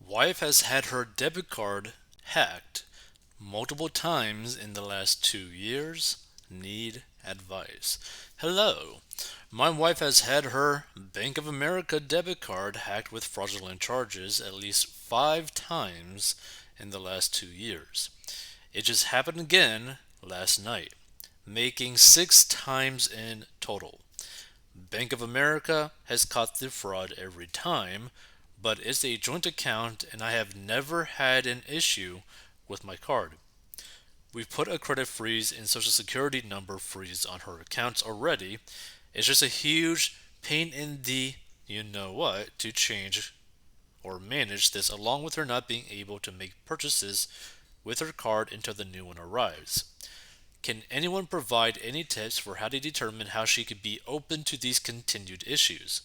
Wife has had her debit card hacked multiple times in the last 2 years. Need advice. Hello. My wife has had her Bank of America debit card hacked with fraudulent charges at least 5 times in the last 2 years. It just happened again last night, making 6 times in total. Bank of America has caught the fraud every time, but it's a joint account and I have never had an issue with my card. We've put a credit freeze and social security number freeze on her accounts already. It's just a huge pain in the you know what to change or manage this, along with her not being able to make purchases with her card until the new one arrives. Can anyone provide any tips for how to determine how she could be open to these continued issues?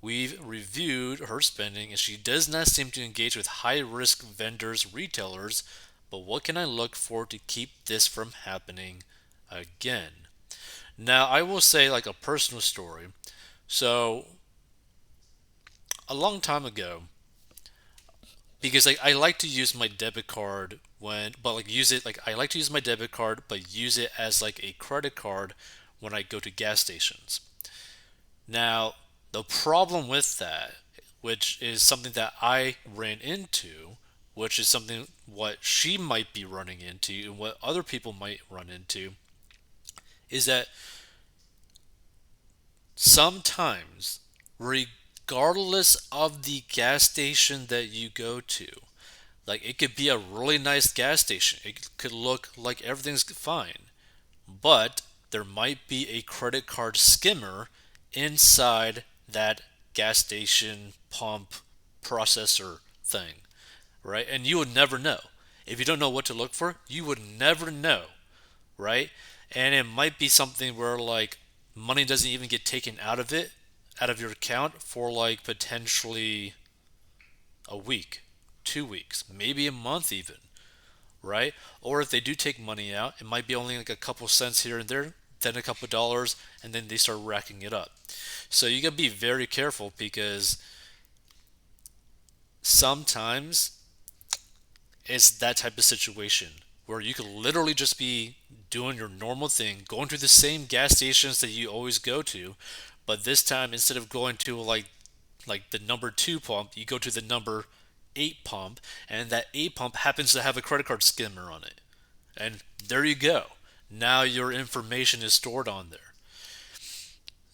We've reviewed her spending and she does not seem to engage with high risk vendors, retailers, but what can I look for to keep this from happening again? Now, I will say, like a personal story. So, a long time ago, because I like to use my debit card but like use it, like I like to use my debit card, but use it as like a credit card when I go to gas stations. Now, the problem with that, which is something that I ran into, which is something what she might be running into and what other people might run into, is that sometimes, regardless of the gas station that you go to, like it could be a really nice gas station, it could look like everything's fine, but there might be a credit card skimmer inside that gas station pump processor thing, right? And you would never know. If you don't know what to look for, you would never know, right? And it might be something where like money doesn't even get taken out of your account for like potentially a week, 2 weeks, maybe a month even, right? Or if they do take money out, it might be only like a couple cents here and there, then a couple dollars, and then they start racking it up. So you gotta be very careful because sometimes it's that type of situation where you could literally just be doing your normal thing, going to the same gas stations that you always go to, but this time instead of going to like the number 2 pump, you go to the number 8 pump, and that 8 pump happens to have a credit card skimmer on it. And there you go. Now your information is stored on there.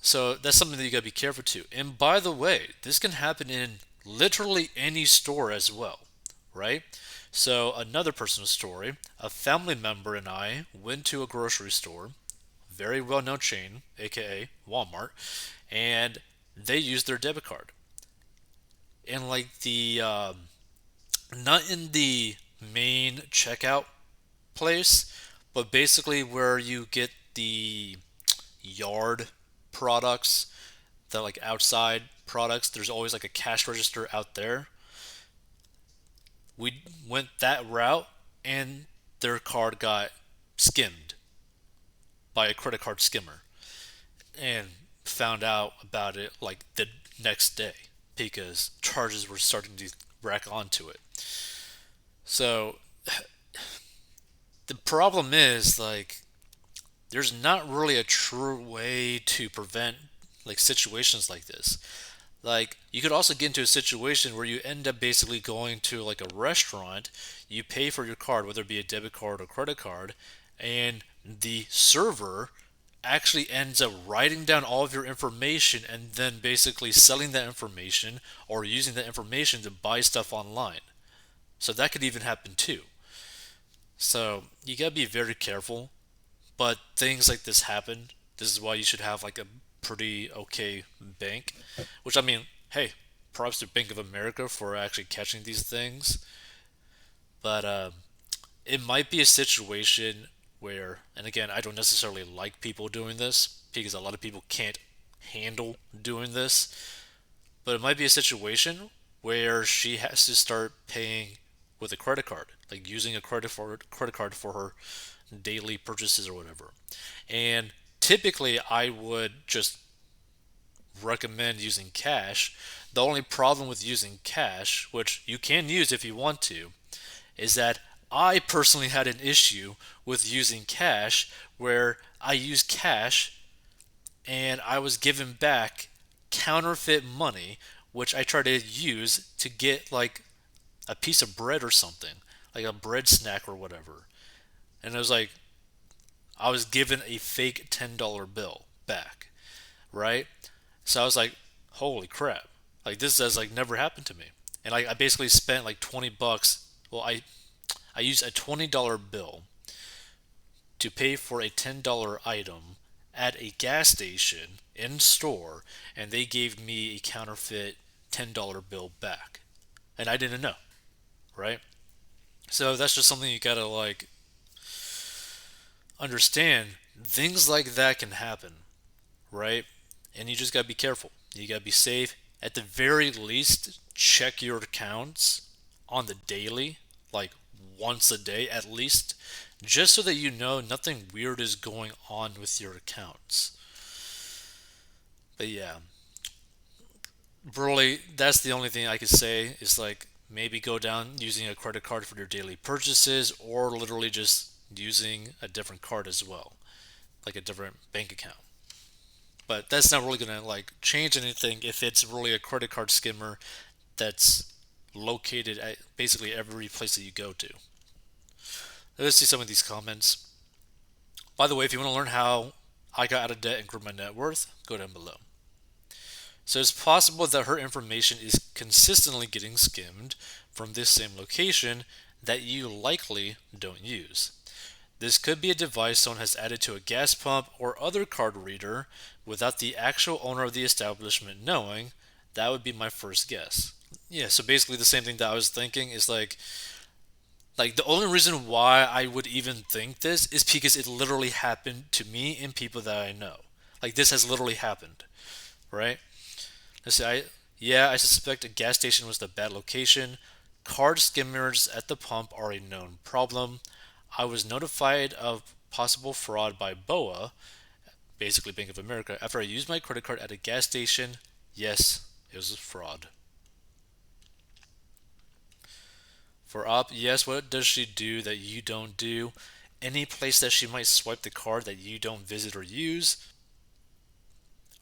So that's something that you gotta be careful to. And by the way, this can happen in literally any store as well, right? So another personal story, a family member and I went to a grocery store, very well known chain, aka Walmart, and they used their debit card. And like not in the main checkout place, but basically where you get the yard products, the like outside products, there's always like a cash register out there. We went that route and their card got skimmed by a credit card skimmer and found out about it like the next day because charges were starting to rack onto it. So the problem is like there's not really a true way to prevent like situations like this. Like you could also get into a situation where you end up basically going to like a restaurant, you pay for your card, whether it be a debit card or credit card, and the server actually ends up writing down all of your information and then basically selling that information or using that information to buy stuff online. So that could even happen too. So you gotta be very careful, but things like this happen. This is why you should have like a pretty okay bank. Which I mean, hey, props to Bank of America for actually catching these things. But it might be a situation where, and again, I don't necessarily like people doing this because a lot of people can't handle doing this. But it might be a situation where she has to start paying with a credit card, like using a credit card for her daily purchases or whatever. And typically, I would just recommend using cash. The only problem with using cash, which you can use if you want to, is that I personally had an issue with using cash where I used cash and I was given back counterfeit money, which I tried to use to get like a piece of bread or something, like a bread snack or whatever. And it was like I was given a fake $10 bill back, right? So I was like, holy crap. Like this has like never happened to me. And I basically spent like 20 bucks. Well, I used a $20 bill to pay for a $10 item at a gas station in store, and they gave me a counterfeit $10 bill back. And I didn't know, right? So that's just something you gotta like understand. Things like that can happen, right? And you just gotta be careful. You gotta be safe. At the very least, check your accounts on the daily, like once a day at least, just so that you know nothing weird is going on with your accounts. But yeah, really, that's the only thing I could say is like maybe go down using a credit card for your daily purchases or literally just using a different card as well, like a different bank account. But that's not really gonna like change anything if it's really a credit card skimmer that's located at basically every place that you go to. Let's see some of these comments. By the way, if you want to learn how I got out of debt and grew my net worth, go down below. So it's possible that her information is consistently getting skimmed from this same location that you likely don't use. This could be a device someone has added to a gas pump or other card reader without the actual owner of the establishment knowing. That would be my first guess. Yeah, so basically the same thing that I was thinking is like the only reason why I would even think this is because it literally happened to me and people that I know. Like this has literally happened, right? Let's see, I suspect a gas station was the bad location. Card skimmers at the pump are a known problem. I was notified of possible fraud by BOA, basically Bank of America, after I used my credit card at a gas station. Yes, it was a fraud. For op, yes, what does she do that you don't do? Any place that she might swipe the card that you don't visit or use?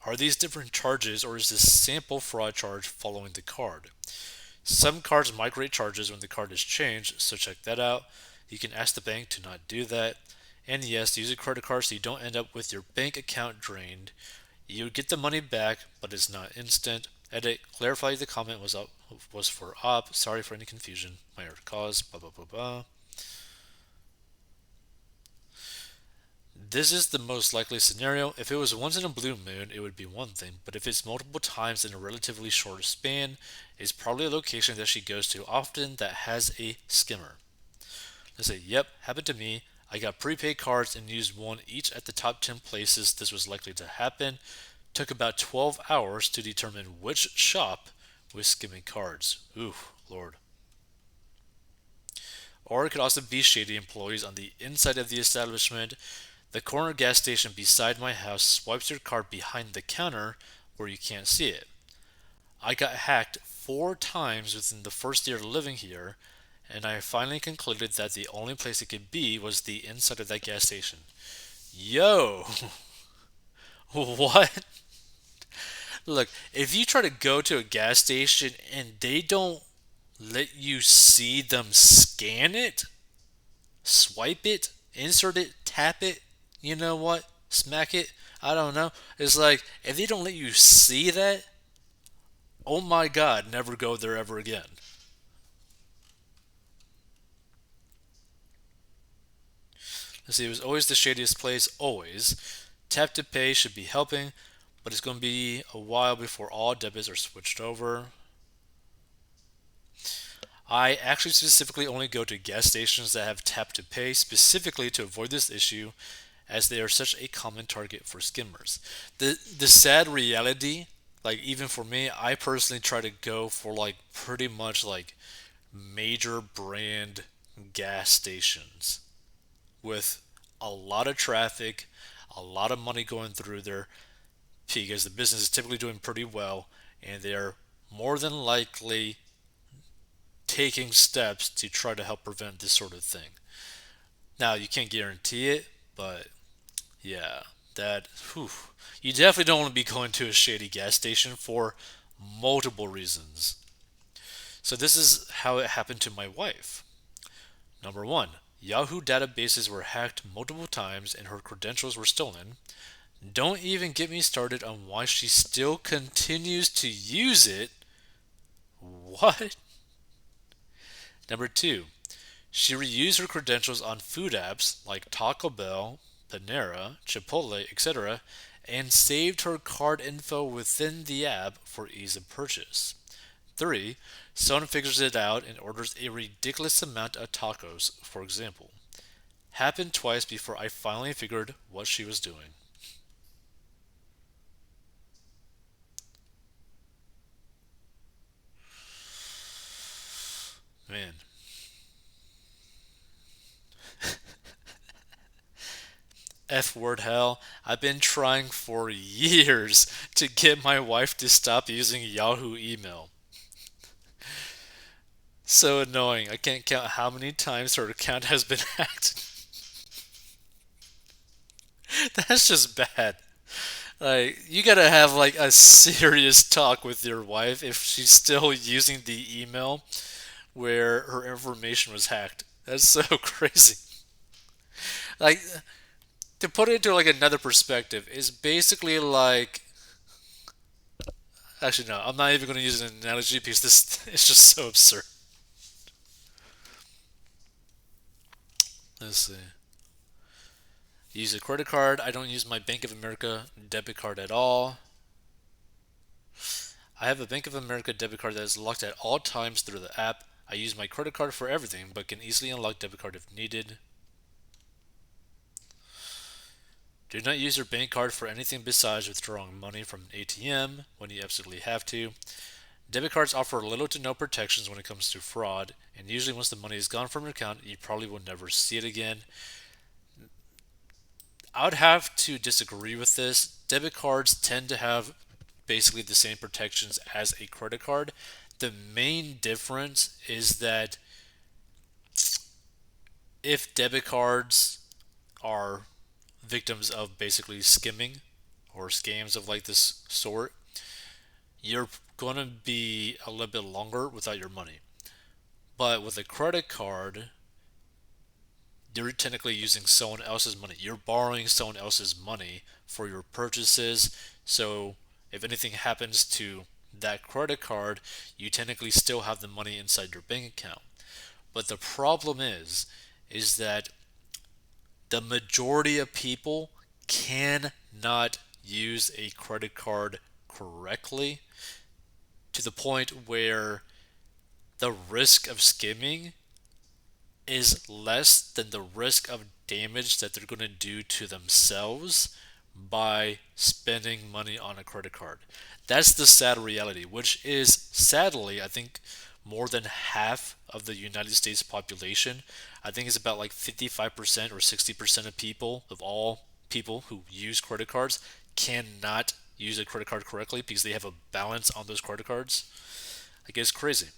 Are these different charges or is this sample fraud charge following the card? Some cards migrate charges when the card is changed, so check that out. You can ask the bank to not do that. And yes, use a credit card so you don't end up with your bank account drained. You would get the money back, but it's not instant. Edit. Clarify the comment was for op. Sorry for any confusion. My error cause. Blah blah blah blah. This is the most likely scenario. If it was once in a blue moon, it would be one thing, but if it's multiple times in a relatively short span, it's probably a location that she goes to often that has a skimmer. Let's say, yep, happened to me. I got prepaid cards and used one each at the top 10 places this was likely to happen. Took about 12 hours to determine which shop was skimming cards. Ooh, Lord. Or it could also be shady employees on the inside of the establishment. The corner gas station beside my house swipes your card behind the counter where you can't see it. I got hacked 4 times within the first year living here, and I finally concluded that the only place it could be was the inside of that gas station. Yo! What? Look, if you try to go to a gas station and they don't let you see them scan it, swipe it, insert it, tap it, you know what? Smack it. I don't know. It's like if they don't let you see that, oh my god, never go there ever again. Let's see, it was always the shadiest place, always. Tap to pay should be helping, but it's going to be a while before all debits are switched over. I actually specifically only go to gas stations that have tap to pay specifically to avoid this issue as they are such a common target for skimmers. The sad reality, like even for me, I personally try to go for like pretty much like major brand gas stations with a lot of traffic, a lot of money going through there because the business is typically doing pretty well and they're more than likely taking steps to try to help prevent this sort of thing. Now, you can't guarantee it, but yeah, that, whew, you definitely don't want to be going to a shady gas station for multiple reasons. So, this is how it happened to my wife. Number one, Yahoo databases were hacked multiple times and her credentials were stolen. Don't even get me started on why she still continues to use it. What? Number two, she reused her credentials on food apps like Taco Bell, Panera, Chipotle, etc., and saved her card info within the app for ease of purchase. 3. Someone figures it out and orders a ridiculous amount of tacos, for example. Happened twice before I finally figured what she was doing. Man, F word hell. I've been trying for years to get my wife to stop using Yahoo email. So annoying. I can't count how many times her account has been hacked. That's just bad. Like, you gotta have like a serious talk with your wife if she's still using the email where her information was hacked. That's so crazy. Like, to put it into like another perspective, is basically like, actually no, I'm not even going to use an analogy because this is just so absurd. Let's see. Use a credit card. I don't use my Bank of America debit card at all. I have a Bank of America debit card that is locked at all times through the app. I use my credit card for everything, but can easily unlock debit card if needed. Do not use your bank card for anything besides withdrawing money from an ATM when you absolutely have to. Debit cards offer little to no protections when it comes to fraud, and usually once the money is gone from your account, you probably will never see it again. I would have to disagree with this. Debit cards tend to have basically the same protections as a credit card. The main difference is that if debit cards are victims of basically skimming or scams of like this sort, you're going to be a little bit longer without your money. But with a credit card, you're technically using someone else's money. You're borrowing someone else's money for your purchases. So if anything happens to that credit card, you technically still have the money inside your bank account. But the problem is that the majority of people cannot use a credit card correctly to the point where the risk of skimming is less than the risk of damage that they're going to do to themselves by spending money on a credit card. That's the sad reality, which is sadly, I think, more than half of the United States population. I think it's about like 55% or 60% of people, of all people who use credit cards, cannot use a credit card correctly because they have a balance on those credit cards. I guess crazy.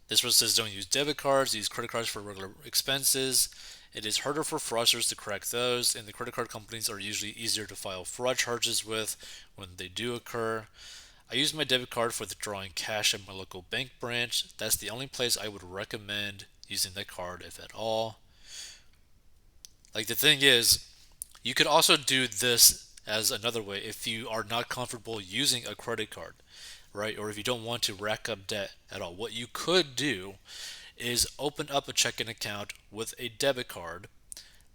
This one says don't use debit cards, use credit cards for regular expenses. It is harder for fraudsters to crack those, and the credit card companies are usually easier to file fraud charges with when they do occur. I use my debit card for withdrawing cash at my local bank branch. That's the only place I would recommend using that card, if at all. Like, the thing is, you could also do this as another way if you are not comfortable using a credit card, right? Or if you don't want to rack up debt at all. What you could do is open up a checking account with a debit card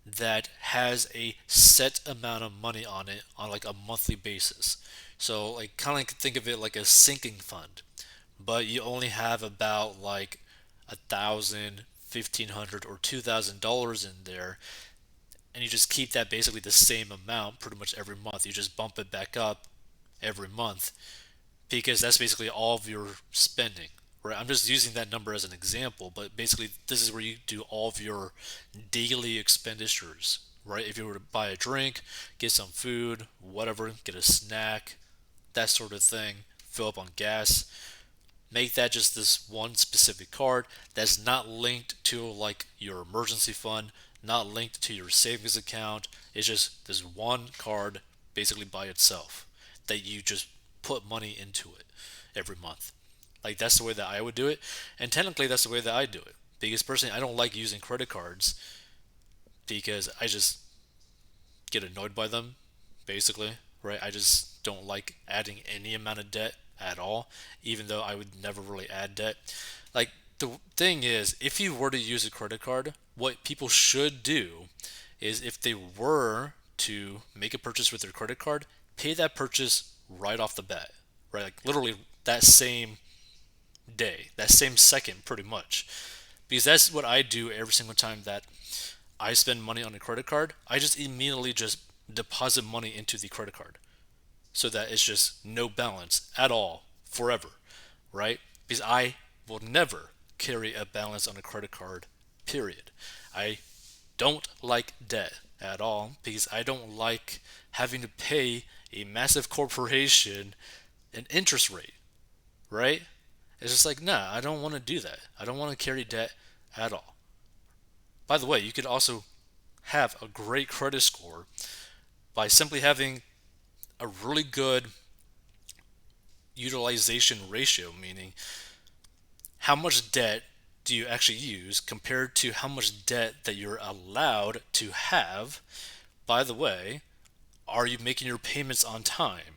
that has a set amount of money on it on like a monthly basis. So like kind of like think of it like a sinking fund, but you only have about like 1,000, 1,500, or $2,000 in there, and you just keep that basically the same amount pretty much every month. You just bump it back up every month because that's basically all of your spending. Right? I'm just using that number as an example, but basically this is where you do all of your daily expenditures, right? If you were to buy a drink, get some food, whatever, get a snack, that sort of thing, fill up on gas, make that just this one specific card that's not linked to like your emergency fund, not linked to your savings account. It's just this one card basically by itself that you just put money into it every month. Like that's the way that I would do it, and technically that's the way that I do it. Because personally, I don't like using credit cards because I just get annoyed by them, basically, right? I just don't like adding any amount of debt at all, even though I would never really add debt. Like, the thing is, if you were to use a credit card, what people should do is if they were to make a purchase with their credit card, pay that purchase right off the bat, right? Like, literally that same day, that same second, pretty much. Because that's what I do every single time that I spend money on a credit card. I just immediately just deposit money into the credit card so that it's just no balance at all forever, right? Because I will never carry a balance on a credit card, period. I don't like debt at all because I don't like having to pay a massive corporation an interest rate, right? It's just like, nah, I don't want to do that. I don't want to carry debt at all. By the way, you could also have a great credit score by simply having a really good utilization ratio, meaning how much debt do you actually use compared to how much debt that you're allowed to have. By the way, are you making your payments on time?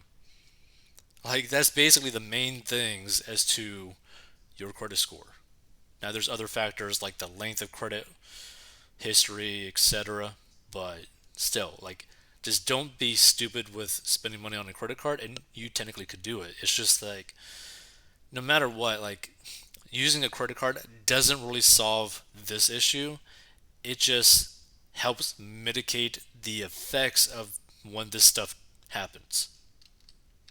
Like, that's basically the main things as to your credit score. Now, there's other factors like the length of credit history, etc. But still, like, just don't be stupid with spending money on a credit card, and you technically could do it. It's just like, no matter what, like, using a credit card doesn't really solve this issue. It just helps mitigate the effects of when this stuff happens.